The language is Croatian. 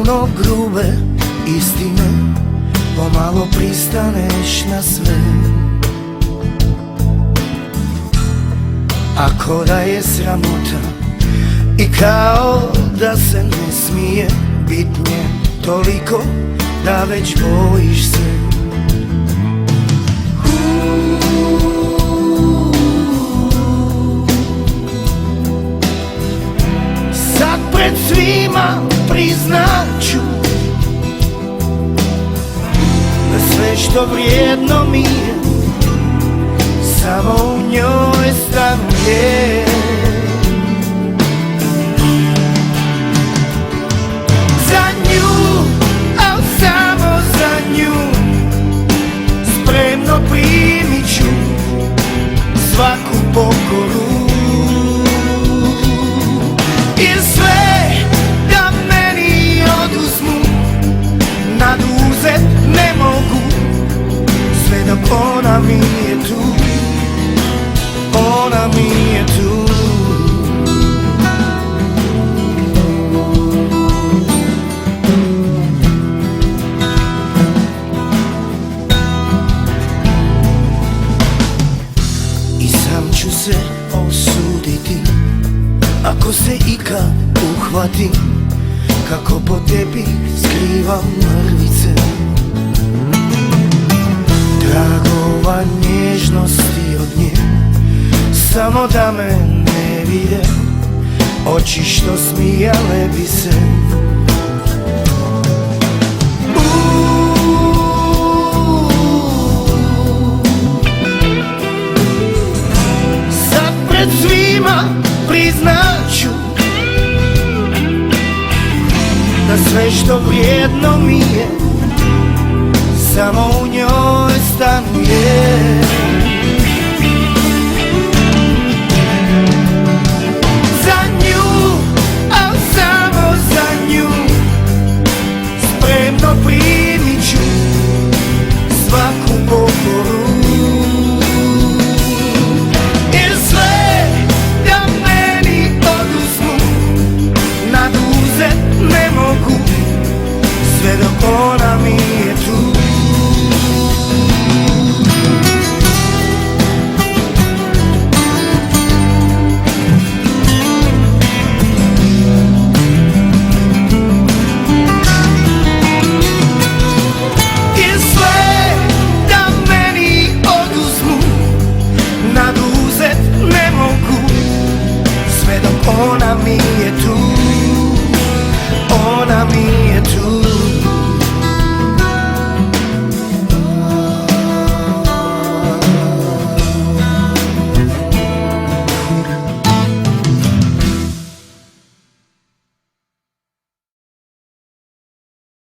puno grube istine, pomalo pristaneš na sve. Ako da je sramota i kao da se ne smije bit nje toliko da već bojiš se. Sad pred svima priznaću da sve što vrijedno mi je samo u njoj stanuje. Za nju, al samo za nju, spremno primit ću svaku pokoru. I sve da meni oduzmu, naduzet ne mogu, sve dok ona mi je tu, ona mi je tu. I sam ću se osuditi ako se ikad uhvatim kako po tebi skrivam mrvice. Tragova nježnosti od nje, samo da me ne vide oči što smijale bi se. Sad pred svima priznaću da sve što vrijedno mi je samo u njoj stanuje.